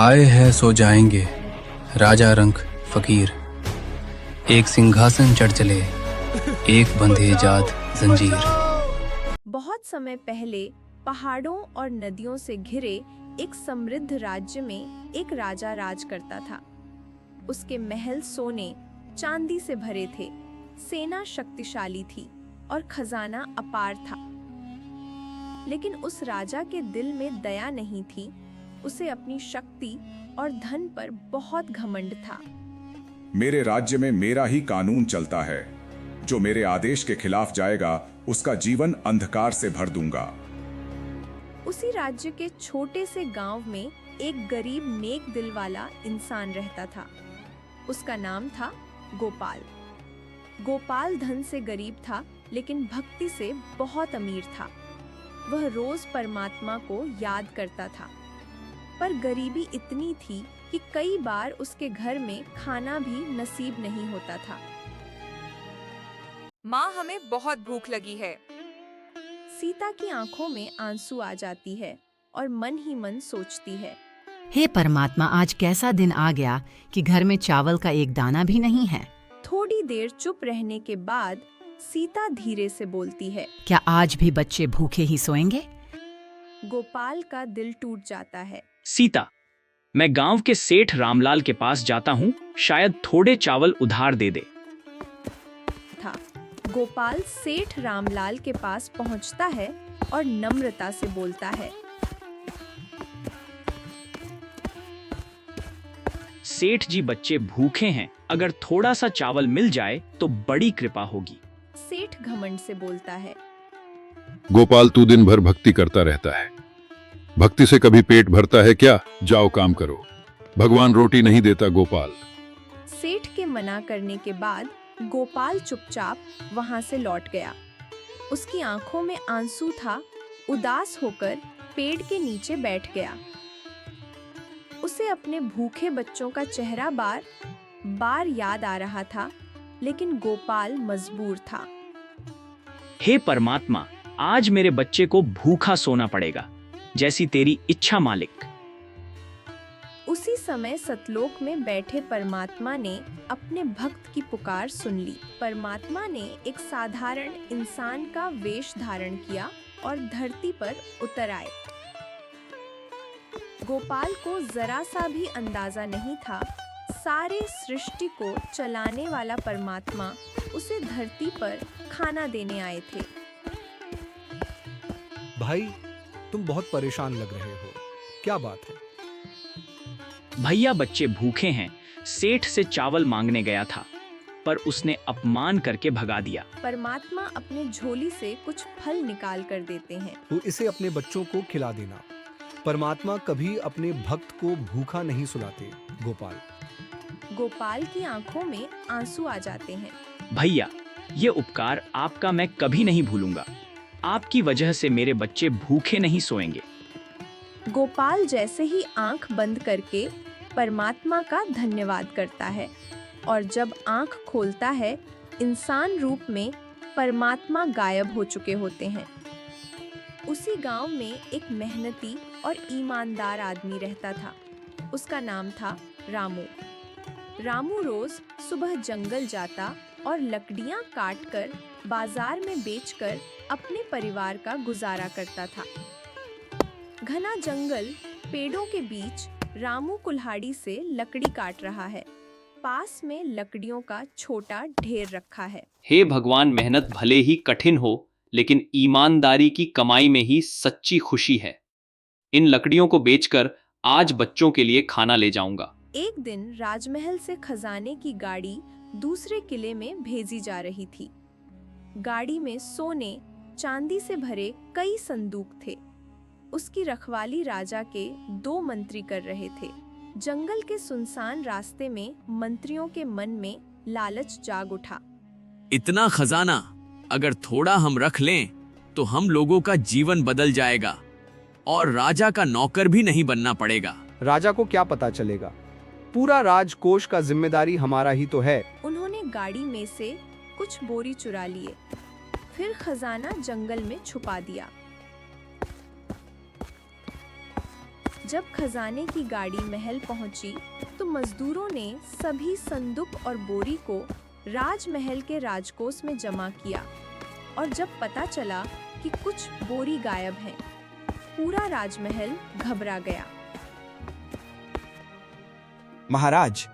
आए हैं सो जाएंगे, राजा रंक फकीर। एक सिंहासन चढ़ चले, एक बंधे जात जंजीर। बहुत समय पहले पहाड़ों और नदियों से घिरे एक समृद्ध राज्य में एक राजा राज करता था। उसके महल सोने चांदी से भरे थे, सेना शक्तिशाली थी और खजाना अपार था। लेकिन उस राजा के दिल में दया नहीं थी। उसे अपनी शक्ति और धन पर बहुत घमंड था। मेरे राज्य में मेरा ही कानून चलता है। जो मेरे आदेश के खिलाफ जाएगा उसका जीवन अंधकार से भर दूंगा। उसी राज्य के छोटे से गांव में एक गरीब नेक दिल वाला इंसान रहता था। उसका नाम था गोपाल। गोपाल धन से गरीब था, लेकिन भक्ति से बहुत अमीर था। वह रोज परमात्मा को याद करता था, पर गरीबी इतनी थी कि कई बार उसके घर में खाना भी नसीब नहीं होता था। माँ, हमें बहुत भूख लगी है। सीता की आंखों में आंसू आ जाती है और मन ही मन सोचती है, हे परमात्मा, आज कैसा दिन आ गया कि घर में चावल का एक दाना भी नहीं है। थोड़ी देर चुप रहने के बाद सीता धीरे से बोलती है, क्या आज भी बच्चे भूखे ही सोएंगे? गोपाल का दिल टूट जाता है। सीता, मैं गांव के सेठ रामलाल के पास जाता हूँ, शायद थोड़े चावल उधार दे दे। था गोपाल सेठ रामलाल के पास पहुंचता है और नम्रता से बोलता है, सेठ जी, बच्चे भूखे हैं, अगर थोड़ा सा चावल मिल जाए तो बड़ी कृपा होगी। सेठ घमंड से बोलता है, गोपाल, तू दिन भर भक्ति करता रहता है। भक्ति से कभी पेट भरता है क्या? जाओ काम करो, भगवान रोटी नहीं देता। गोपाल। सेठ के मना करने के बाद गोपाल चुपचाप वहां से लौट गया। उसकी आंखों में आंसू था। उदास होकर पेड़ के नीचे बैठ गया। उसे अपने भूखे बच्चों का चेहरा बार बार याद आ रहा था, लेकिन गोपाल मजबूर था। हे परमात्मा, आज मेरे बच्चे को भूखा सोना पड़ेगा, जैसी तेरी इच्छा मालिक। उसी समय सतलोक में बैठे परमात्मा ने अपने भक्त की पुकार सुन ली। परमात्मा ने एक साधारण इंसान का वेश धारण किया और धरती पर उतर आए। गोपाल को जरा सा भी अंदाजा नहीं था, सारे सृष्टि को चलाने वाला परमात्मा उसे धरती पर खाना देने आए थे। भाई, तुम बहुत परेशान लग रहे हो, क्या बात है? भैया, बच्चे भूखे हैं। सेठ से चावल मांगने गया था, पर उसने अपमान करके भगा दिया। परमात्मा अपने झोली से कुछ फल निकाल कर देते हैं। तो इसे अपने बच्चों को खिला देना। परमात्मा कभी अपने भक्त को भूखा नहीं सुलाते। गोपाल। गोपाल की आंखों में आंसू आ जाते हैं। भैया, ये उपकार आपका मैं कभी नहीं भूलूंगा। आपकी वजह से मेरे बच्चे भूखे नहीं सोएंगे। गोपाल जैसे ही आंख बंद करके परमात्मा का धन्यवाद करता है, और जब आंख खोलता है, इंसान रूप में परमात्मा गायब हो चुके होते हैं। उसी गांव में एक मेहनती और ईमानदार आदमी रहता था। उसका नाम था रामू। रामू रोज सुबह जंगल जाता और लकड़ियां काटकर बाजार में बेचकर अपने परिवार का गुजारा करता था। घना जंगल, पेड़ों के बीच रामू कुल्हाड़ी से लकड़ी काट रहा है। पास में लकड़ियों का छोटा ढेर रखा है। हे भगवान, मेहनत भले ही कठिन हो, लेकिन ईमानदारी की कमाई में ही सच्ची खुशी है। इन लकड़ियों को बेचकर आज बच्चों के लिए खाना ले जाऊंगा। एक दिन राजमहल से खजाने की गाड़ी दूसरे किले में भेजी जा रही थी। गाड़ी में सोने चांदी से भरे कई संदूक थे। उसकी रखवाली राजा के 2 मंत्री कर रहे थे। जंगल के सुनसान रास्ते में मंत्रियों के मन में लालच जाग उठा। इतना खजाना अगर थोड़ा हम रख लें तो हम लोगों का जीवन बदल जाएगा और राजा का नौकर भी नहीं बनना पड़ेगा। राजा को क्या पता चलेगा? पूरा राजकोष का जिम्मेदारी हमारा ही तो है। उन्होंने गाड़ी में से कुछ बोरी चुरा लिए, फिर खजाना जंगल में छुपा दिया। जब खजाने की गाड़ी महल पहुंची तो मजदूरों ने सभी संदूक और बोरी को राजमहल के राजकोष में जमा किया और जब पता चला कि कुछ बोरी गायब हैं, पूरा राजमहल घबरा गया। महाराज,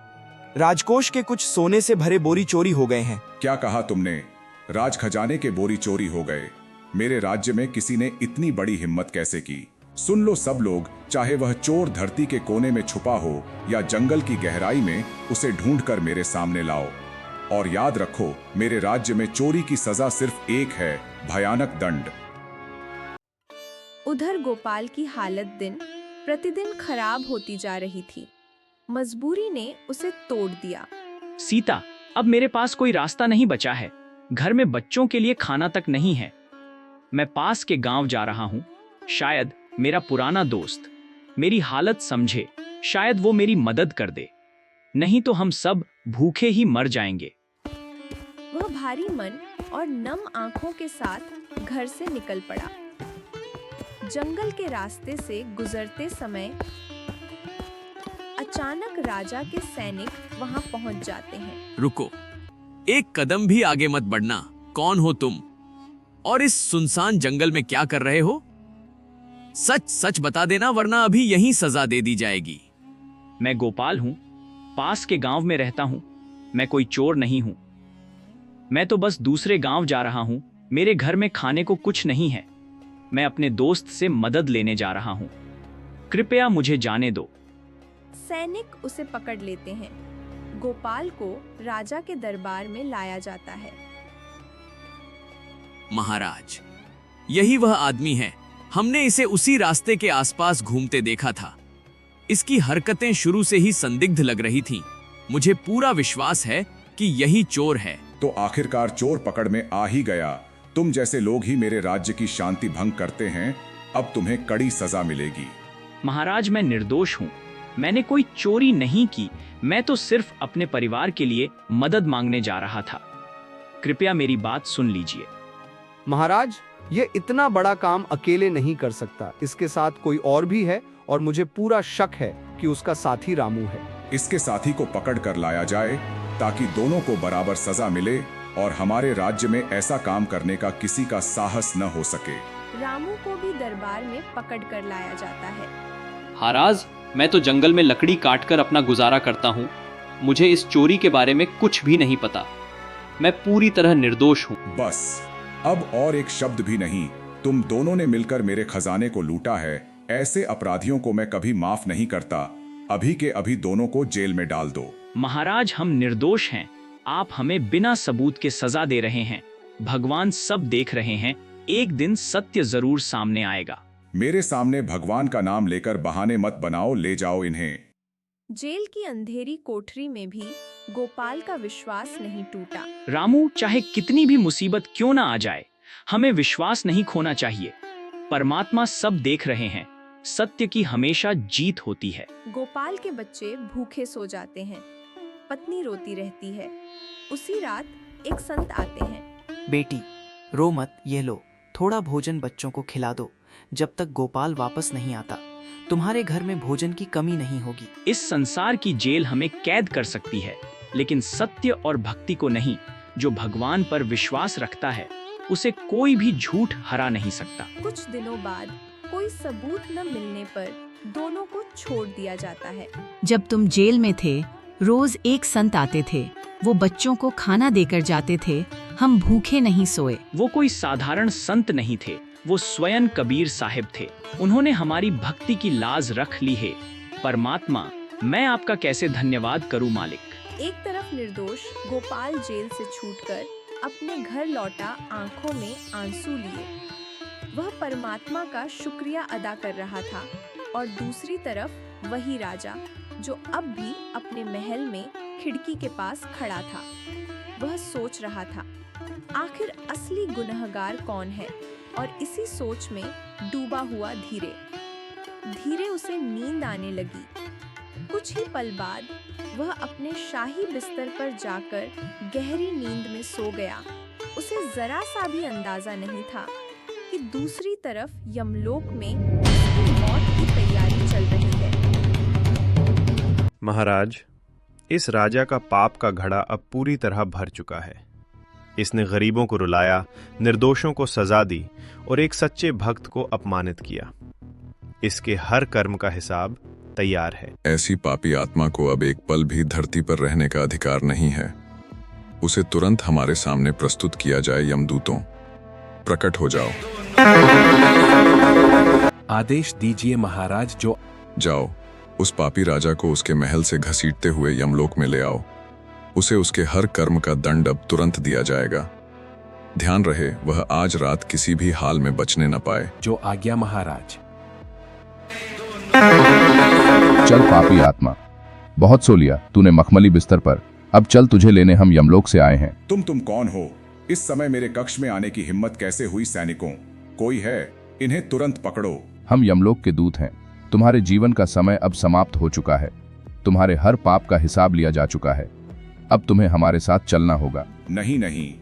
राजकोष के कुछ सोने से भरे बोरी चोरी हो गए हैं। क्या कहा तुमने? राज खजाने के बोरी चोरी हो गए? मेरे राज्य में किसी ने इतनी बड़ी हिम्मत कैसे की? सुन लो सब लोग, चाहे वह चोर धरती के कोने में छुपा हो या जंगल की गहराई में, उसे ढूंढकर मेरे सामने लाओ। और याद रखो, मेरे राज्य में चोरी की सजा सिर्फ एक है, भयानक दंड। उधर गोपाल की हालत दिन प्रतिदिन खराब होती जा रही थी। मजबूरी ने उसे तोड़ दिया। सीता, अब मेरे पास कोई रास्ता नहीं बचा है। घर में बच्चों के लिए खाना तक नहीं है। मैं पास के गांव जा रहा हूँ। शायद मेरा पुराना दोस्त मेरी हालत समझे, शायद वो मेरी मदद कर दे, नहीं तो हम सब भूखे ही मर जाएंगे। वह भारी मन और नम आंखों के साथ घर से निकल पड़ा। जंगल के रास्ते से गुजरते समय अचानक राजा के सैनिक वहां पहुंच जाते हैं। रुको, एक कदम भी आगे मत बढ़ना। कौन हो तुम और इस सुनसान जंगल में क्या कर रहे हो? सच सच बता देना, वरना अभी यहीं सजा दे दी जाएगी। मैं गोपाल हूँ, पास के गांव में रहता हूँ। मैं कोई चोर नहीं हूँ। मैं तो बस दूसरे गांव जा रहा हूँ। मेरे घर में खाने को कुछ नहीं है। मैं अपने दोस्त से मदद लेने जा रहा हूँ। कृपया मुझे जाने दो। सैनिक उसे पकड़ लेते हैं। गोपाल को राजा के दरबार में लाया जाता है। महाराज, यही वह आदमी है। हमने इसे उसी रास्ते के आसपास घूमते देखा था। इसकी हरकतें शुरू से ही संदिग्ध लग रही थीं। मुझे पूरा विश्वास है कि यही चोर है। तो आखिरकार चोर पकड़ में आ ही गया। तुम जैसे लोग ही मेरे राज्य की शांति भंग करते हैं। अब तुम्हें कड़ी सजा मिलेगी। महाराज, मैं निर्दोष हूँ। मैंने कोई चोरी नहीं की। मैं तो सिर्फ अपने परिवार के लिए मदद मांगने जा रहा था। कृपया मेरी बात सुन लीजिए। महाराज, ये इतना बड़ा काम अकेले नहीं कर सकता। इसके साथ कोई और भी है और मुझे पूरा शक है कि उसका साथी रामू है। इसके साथी को पकड़ कर लाया जाए ताकि दोनों को बराबर सजा मिले और हमारे राज्य में ऐसा काम करने का किसी का साहस न हो सके। रामू को भी दरबार में पकड़ कर लाया जाता है। महाराज, मैं तो जंगल में लकड़ी काटकर अपना गुजारा करता हूँ। मुझे इस चोरी के बारे में कुछ भी नहीं पता। मैं पूरी तरह निर्दोष हूँ। बस, अब और एक शब्द भी नहीं। तुम दोनों ने मिलकर मेरे खजाने को लूटा है। ऐसे अपराधियों को मैं कभी माफ नहीं करता। अभी के अभी दोनों को जेल में डाल दो। महाराज, हम निर्दोष हैं। आप हमें बिना सबूत के सजा दे रहे हैं। भगवान सब देख रहे हैं। एक दिन सत्य जरूर सामने आएगा। मेरे सामने भगवान का नाम लेकर बहाने मत बनाओ। ले जाओ इन्हें। जेल की अंधेरी कोठरी में भी गोपाल का विश्वास नहीं टूटा। रामू, चाहे कितनी भी मुसीबत क्यों ना आ जाए, हमें विश्वास नहीं खोना चाहिए। परमात्मा सब देख रहे हैं। सत्य की हमेशा जीत होती है। गोपाल के बच्चे भूखे सो जाते हैं। पत्नी रोती रहती है। उसी रात एक संत आते हैं। बेटी, रो मत, ये लो, थोड़ा भोजन बच्चों को खिला दो। जब तक गोपाल वापस नहीं आता, तुम्हारे घर में भोजन की कमी नहीं होगी। इस संसार की जेल हमें कैद कर सकती है, लेकिन सत्य और भक्ति को नहीं। जो भगवान पर विश्वास रखता है, उसे कोई भी झूठ हरा नहीं सकता। कुछ दिनों बाद कोई सबूत न मिलने पर दोनों को छोड़ दिया जाता है। जब तुम जेल में थे, रोज एक संत आते थे। वो बच्चों को खाना देकर जाते थे। हम भूखे नहीं सोए। वो कोई साधारण संत नहीं थे। वो स्वयं कबीर साहिब थे। उन्होंने हमारी भक्ति की लाज रख ली है। परमात्मा, मैं आपका कैसे धन्यवाद करूं मालिक। एक तरफ निर्दोष गोपाल जेल से छूटकर अपने घर लौटा, आंखों में आंसू लिए। वह परमात्मा का शुक्रिया अदा कर रहा था और दूसरी तरफ वही राजा जो अब भी अपने महल में खिड़की के पास खड़ा था। वह सोच रहा था, आखिर असली गुनहगार कौन है? और इसी सोच में डूबा हुआ धीरे धीरे उसे नींद आने लगी। कुछ ही पल बाद वह अपने शाही बिस्तर पर जाकर गहरी नींद में सो गया। उसे जरा सा भी अंदाजा नहीं था कि दूसरी तरफ यमलोक में उसकी मौत की तैयारी चल रही है। महाराज, इस राजा का पाप का घड़ा अब पूरी तरह भर चुका है। इसने गरीबों को रुलाया, निर्दोषों को सजा दी और एक सच्चे भक्त को अपमानित किया। इसके हर कर्म का हिसाब तैयार है। ऐसी पापी आत्मा को अब एक पल भी धरती पर रहने का अधिकार नहीं है। उसे तुरंत हमारे सामने प्रस्तुत किया जाए। यमदूतों, प्रकट हो जाओ। आदेश दीजिए महाराज। जाओ, उस पापी राजा को उसके महल से घसीटते हुए यमलोक में ले आओ। उसे उसके हर कर्म का दंड अब तुरंत दिया जाएगा। ध्यान रहे वह आज रात किसी भी हाल में बचने न पाए। जो आज्ञा महाराज। चल पापी आत्मा, बहुत सो लिया तूने मखमली बिस्तर पर। अब चल, तुझे लेने हम यमलोक से आए हैं। तुम कौन हो? इस समय मेरे कक्ष में आने की हिम्मत कैसे हुई? सैनिकों, कोई है? इन्हें तुरंत पकड़ो। हम यमलोक के दूत हैं। तुम्हारे जीवन का समय अब समाप्त हो चुका है। तुम्हारे हर पाप का हिसाब लिया जा चुका है। अब तुम्हें हमारे साथ चलना होगा। नहीं नहीं,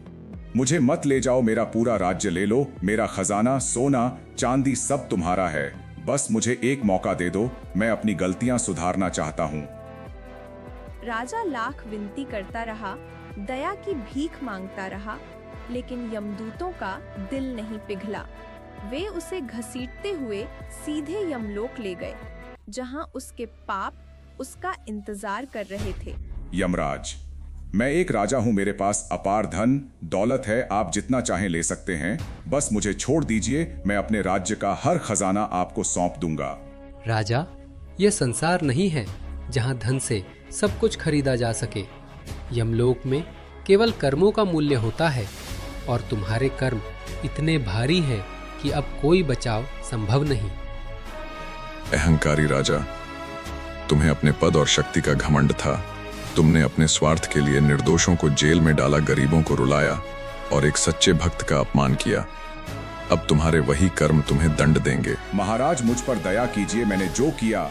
मुझे मत ले जाओ। मेरा पूरा राज्य ले लो। मेरा खजाना, सोना, चांदी सब तुम्हारा है। बस मुझे एक मौका दे दो। मैं अपनी गलतियां सुधारना चाहता हूँ। राजा लाख विनती करता रहा, दया की भीख मांगता रहा, लेकिन यमदूतों का दिल नहीं पिघला। वे उसे घसीटते हुए सीधे यमलोक ले गए, जहां उसके पाप उसका इंतजार कर रहे थे। यमराज, मैं एक राजा हूं। मेरे पास अपार धन दौलत है। आप जितना चाहें ले सकते हैं। बस मुझे छोड़ दीजिए। मैं अपने राज्य का हर खजाना आपको सौंप दूंगा। राजा, यह संसार नहीं है जहां धन से सब कुछ खरीदा जा सके। यमलोक में केवल कर्मों का मूल्य होता है, और तुम्हारे कर्म इतने भारी हैं कि अब कोई बचाव संभव नहीं। अहंकारी राजा, तुम्हें अपने पद और शक्ति का घमंड था। तुमने अपने स्वार्थ के लिए निर्दोषों को जेल में डाला, गरीबों को रुलाया और एक सच्चे भक्त का अपमान किया। अब तुम्हारे वही कर्म तुम्हें दंड देंगे। महाराज, मुझ पर दया कीजिए। मैंने जो किया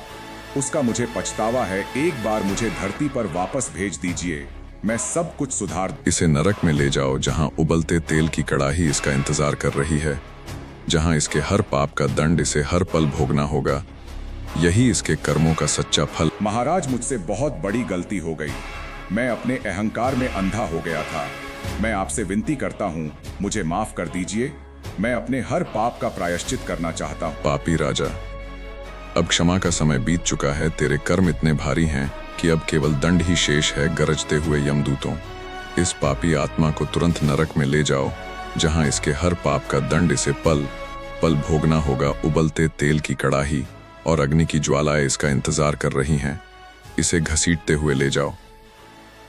उसका मुझे पछतावा है। एक बार मुझे धरती पर वापस भेज दीजिए। मैं सब कुछ सुधार। इसे नरक में ले जाओ, जहां उबलते तेल की कड़ाही इसका इंतजार कर रही है, जहां इसके हर पाप का दंड इसे हर पल भोगना होगा। यही इसके कर्मों का सच्चा फल। महाराज, मुझसे बहुत बड़ी गलती हो गई। मैं अपने अहंकार में अंधा हो गया था। मैं आपसे विनती करता हूँ, मुझे माफ कर दीजिए। मैं अपने हर पाप का प्रायश्चित करना चाहता हूँ। पापी राजा, अब क्षमा का समय बीत चुका है। तेरे कर्म इतने भारी हैं कि अब केवल दंड ही शेष है। गरजते हुए यमदूतों, इस पापी आत्मा को तुरंत नरक में ले जाओ, जहां इसके हर पाप का दंड इसे पल पल भोगना होगा। उबलते तेल की कड़ाही और अग्नि की ज्वालाएं इसका इंतजार कर रही हैं। इसे घसीटते हुए ले जाओ।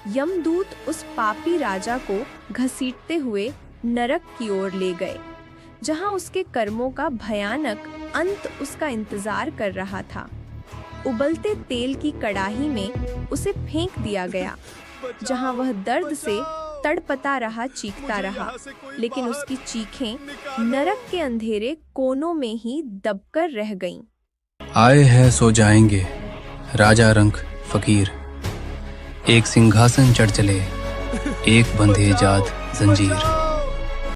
यमदूत उस पापी राजा को घसीटते हुए नरक की ओर ले गए, जहां उसके कर्मों का भयानक अंत उसका इंतजार कर रहा था। उबलते तेल की कड़ाही में उसे फेंक दिया गया, जहां वह दर्द से तड़पता रहा, चीखता रहा, लेकिन उसकी चीखें नरक के अंधेरे कोनों में ही दबकर रह गईं। आए हैं सो जाएंगे, राजा रंक फकीर। एक सिंहासन चढ़ चले, एक बंधे जात जंजीर।